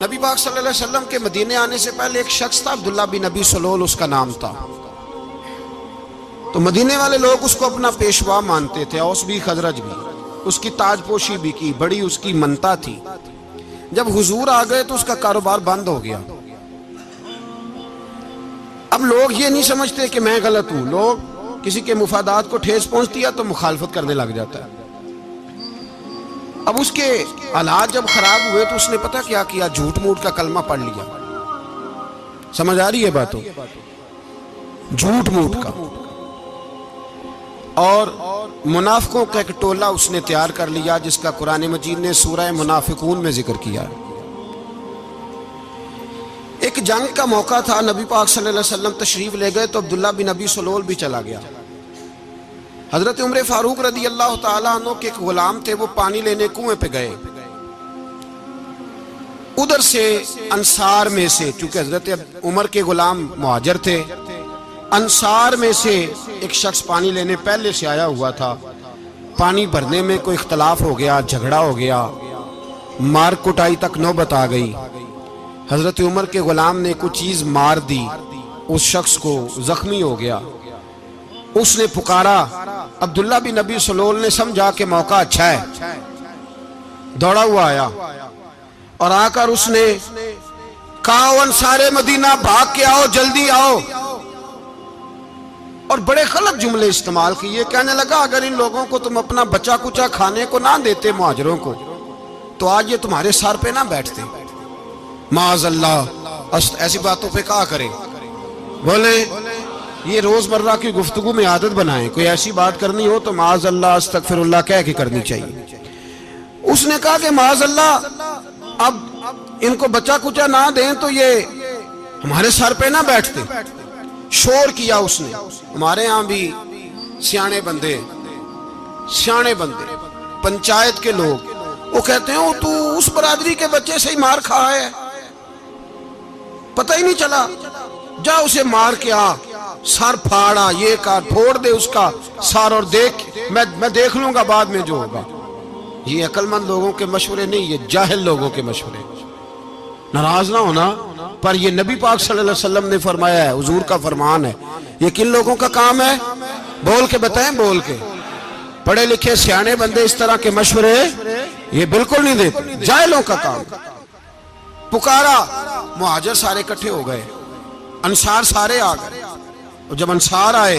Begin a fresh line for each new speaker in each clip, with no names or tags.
नबी पाक सल्लल्लाहु अलैहि वसल्लम के मदीने आने से पहले एक शख्स था, अब्दुल्ला बिन नबी सलोल उसका नाम था। तो मदीने वाले लोग उसको अपना पेशवा मानते थे, औस भी खजरज भी, उसकी ताजपोशी भी की, बड़ी उसकी मनता थी। जब हुजूर आ गए तो उसका कारोबार बंद हो गया। अब लोग ये नहीं समझते कि मैं गलत हूं, लोग किसी के मुफादात को ठेस पहुंचती है तो मुखालफत करने लग जाता है। अब उसके हालात जब खराब हुए तो उसने पता क्या किया, झूठ मूठ का कलमा पढ़ लिया। समझ आ रही है बातों, झूठ मूठ का। और मुनाफिकों का एक टोला उसने तैयार कर लिया जिसका कुरान मजीद ने सूरह मुनाफिकून में जिक्र किया। एक जंग का मौका था, नबी पाक सल्लल्लाहु अलैहि वसल्लम तशरीफ ले गए तो अब्दुल्ला बिन नबी सलोल भी चला गया। हजरत उमर फारूक रदी अल्लाह ताला अन्हु के एक गुलाम थे, वो पानी लेने कुएं पे गए। उधर से अंसार में से, चूंकि हजरत उमर के गुलाम मुहाजिर थे, अंसार में से एक शख्स पानी लेने पहले से आया हुआ था। पानी भरने में कोई इख्तलाफ हो गया, झगड़ा हो गया, मार कुटाई तक नौबत आ गई। हजरत उमर के गुलाम ने कुछ चीज मार दी, उस शख्स को जख्मी हो गया। उसने पुकारा, अब्दुल्ला बिन नबी सलोल ने समझा कि मौका अच्छा है, दौड़ा हुआ आया और आकर उसने कहा, अंसारे मदीना भाग के आओ, जल्दी आओ। और बड़े गलत जुमले इस्तेमाल किए। कहने लगा, अगर इन लोगों को तुम अपना बचा कुचा खाने को ना देते मुहाजिरों को, तो आज ये तुम्हारे सर पे ना बैठते। माअज़ल्लाह, ऐसी बातों पे कहा करें। बोले ये रोजमर्रा की गुफ्तगू में आदत बनाएं, कोई ऐसी बात करनी हो तो माअज़ल्लाह अस्तगफिरुल्लाह कह के करनी चाहिए। उसने कहा कि माअज़ल्लाह, अब इनको बचा कुचा ना दें तो ये हमारे सर पे ना बैठते। शोर किया उसने। हमारे यहाँ भी सियाने बंदे पंचायत के लोग, वो कहते हैं तू उस बरादरी के बच्चे से ही मार खा है, पता ही नहीं चला, जा उसे मार के आ, सर फाड़ा, ये का फोड़ दे उसका सर और देख, मैं देख लूंगा बाद में जो होगा। ये अक्लमंद लोगों के मशवरे नहीं, ये जाहिल लोगों के मशवरे। नाराज ना होना, पर ये नबी पाक सल्लल्लाहु अलैहि वसल्लम ने फरमाया है, हुजूर का फरमान है। ये किन लोगों का काम है? बोल के बताएं, बोल के। पढ़े लिखे सियाने बंदे इस तरह के मशवरे ये बिल्कुल नहीं देते, जाहिलों का काम। पुकारा, मुहाजिर सारे इकट्ठे हो गए, अंसार सारे आ गए। और जब अंसार आए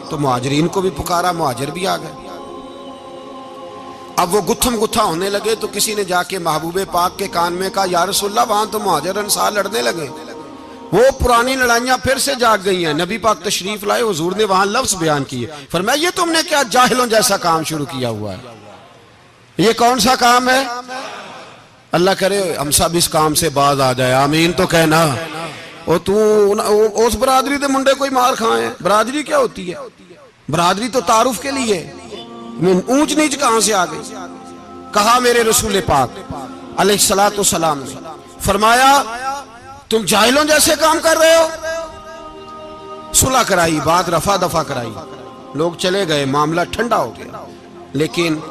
तो मुहाजिरीन को भी पुकारा, मुहाजिर भी आ गए। अब वो गुत्थम गुत्था होने लगे तो किसी ने जाके महबूबे पाक के कान में कहा, या रसूलल्लाह, वहां तो मुहाजिर अंसार लड़ने लगे, वो पुरानी लड़ाइयां फिर से जाग गई हैं। नबी पाक तशरीफ लाए, हुजूर ने वहां लफ्ज बयान किए, फरमाया ये तुमने क्या जाहिलों जैसा काम शुरू किया हुआ है? ये कौन सा काम है? अल्लाह करे हम सब इस काम से बाज आ जाए, आमीन तो कहना। और तू उस बरादरी के मुंडे कोई मार खाए? बरादरी क्या होती है? बरादरी तो तारुफ के लिए, ऊंच नीच कहां से आ गई? कहा मेरे रसूल पाक अलैहिस्सलातु सलाम ने, फरमाया तुम जाहिलों जैसे काम कर रहे हो। सुलह कराई, बात रफा दफा कराई, लोग चले गए, मामला ठंडा हो गया। लेकिन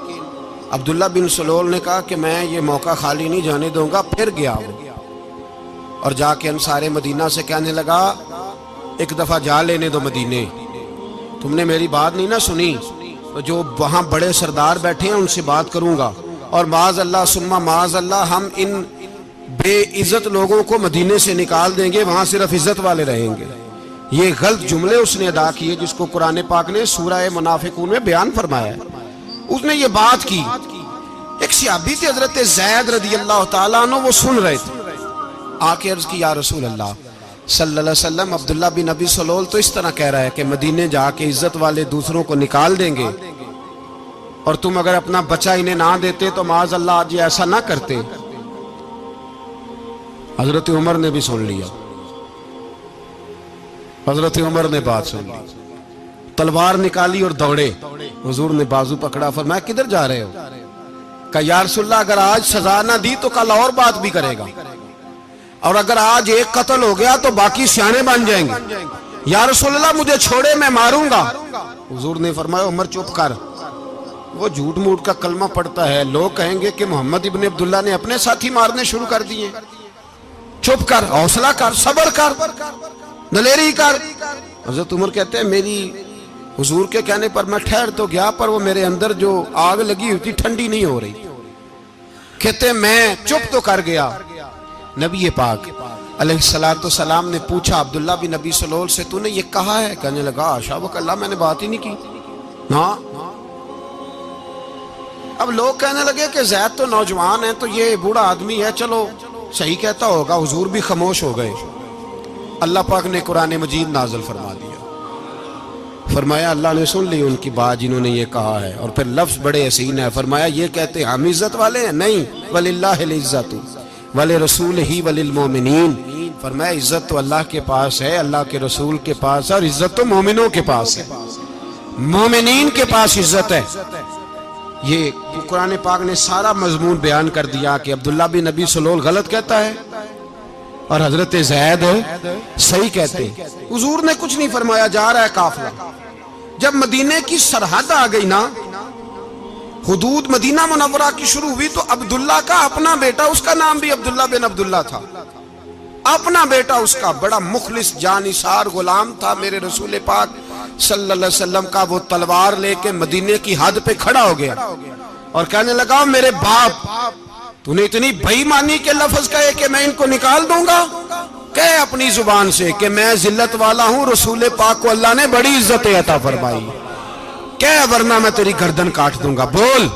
अब्दुल्ला बिन सलोल ने कहा कि मैं ये मौका खाली नहीं जाने दूंगा। फिर गया वो और जाके अंसारे मदीना से कहने लगा, एक दफा जा लेने दो मदीने, तुमने मेरी बात नहीं ना सुनी तो जो वहां बड़े सरदार बैठे हैं उनसे बात करूंगा, और माअज़ल्लाह सुम्मा माअज़ल्लाह हम इन बेइज्जत लोगों को मदीने से निकाल देंगे, वहां सिर्फ इज्जत वाले रहेंगे। ये गलत जुमले उसने अदा किए जिसको कुरान पाक ने सूरह मुनाफिकून में बयान फरमाया है। उसने ये बात की। एक सहाबी थे हजरत ज़ैद रदी अल्लाह ताला अन्हु, वो सुन रहे थे, आके अर्ज की, या रसूल अल्लाह सल्लल्लाहु अलैहि वसल्लम, अब्दुल्ला बिन नबी सलोल तो इस तरह कह रहा है कि मदीने जाके इज्जत वाले दूसरों को निकाल देंगे, और तुम अगर अपना बच्चा इन्हें ना देते तो माअज़ल्लाह आज ऐसा ना करते। हजरत उमर ने भी सुन लिया, हजरत उमर ने बात सुन ली, तलवार निकाली और दौड़े। हुजूर ने बाजू पकड़ा, फरमाया किधर जा रहे हो? कहा या रसूलल्लाह, अगर आज सजा ना दी तो कल और बात भी करेगा, और अगर आज एक कत्ल हो गया तो बाकी सियाने बन जाएंगे। या रसूलल्लाह मुझे छोड़े, मैं मारूंगा। हुजूर ने फरमाया उमर चुप कर, वो झूठ मूठ का कलमा पढ़ता है, लोग कहेंगे कि मोहम्मद इब्ने अब्दुल्ला ने अपने साथी मारने शुरू कर दिए। चुप कर, हौसला कर, सब्र कर, दलेरी कर। हज़रत उमर कहते हैं मेरी हुजूर के कहने पर मैं ठहर तो गया, पर वो मेरे अंदर जो आग लगी हुई थी ठंडी नहीं हो रही। कहते मैं चुप तो कर गया। नबी पाक अलैहिस्सलातु सलाम ने पूछा अब्दुल्ला बिन नबी सलोल से, तूने ये कहा है? कहने लगा आशा वो अल्लाह, मैंने बात ही नहीं की ना। अब लोग कहने लगे कि ज़ैद तो नौजवान है, तो ये बूढ़ा आदमी है, चलो सही कहता होगा। हुजूर भी खामोश हो गए। अल्लाह पाक ने कुरान मजीद नाज़िल फरमा दिया। फरमाया अल्लाह ने सुन ली उनकी बात जिन्होंने ये कहा है। और फिर लफ्ज़ बड़े हसीन है। फरमाया ये कहते हम इज्जत वाले हैं? नहीं, वलिल्लाहिल इज्जतु वले रसूल ही वलिल मोमिनीन। फरमाया इज्जत तो अल्लाह के पास है, अल्लाह के रसूल के पास है, और इज्जत तो मोमिनों के पास है, मोमिनीन के पास इज्जत है। ये कुरान पाक ने सारा मजमून बयान कर दिया कि अब्दुल्ला बिन नबी सलोल गलत कहता है और हजरत ज़ैद सही कहते। हुजूर ने कुछ नहीं फरमाया, जा रहा है काफिला। जब मदीने की सरहद आ गई ना, हुदूद मदीना मुनव्वरा की शुरू हुई, तो अब्दुल्ला का अपना बेटा, उसका नाम भी अब्दुल्ला बिन अब्दुल्ला था, अपना बेटा उसका बड़ा मुखलिस जानिसार गुलाम था मेरे रसूल पाक सल्लल्लाहु अलैहि वसल्लम का। वो तलवार लेके मदीने की हद पे खड़ा हो गया और कहने लगा मेरे बाप, तूने इतनी बेईमानी के लफ्ज कहे कि मैं इनको निकाल दूंगा? कहे अपनी जुबान से कि मैं जिल्लत वाला हूं, रसूल पाक को अल्लाह ने बड़ी इज्जत अता फरमाई। कह वरना मैं तेरी गर्दन काट दूंगा। बोल,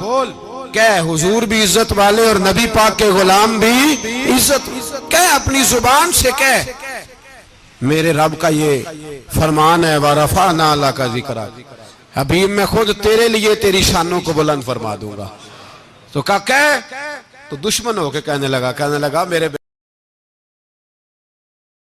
कह हुजूर भी इज्जत वाले और नबी पाक के गुलाम भी इज्जत। कह अपनी जुबान से, कह मेरे रब का ये फरमान है, वरफअना लका ज़िक्रा, हबीब मैं खुद तेरे लिए तेरी शानों को बुलंद फरमा दूंगा। तो कह तो दुश्मन होके कहने लगा मेरे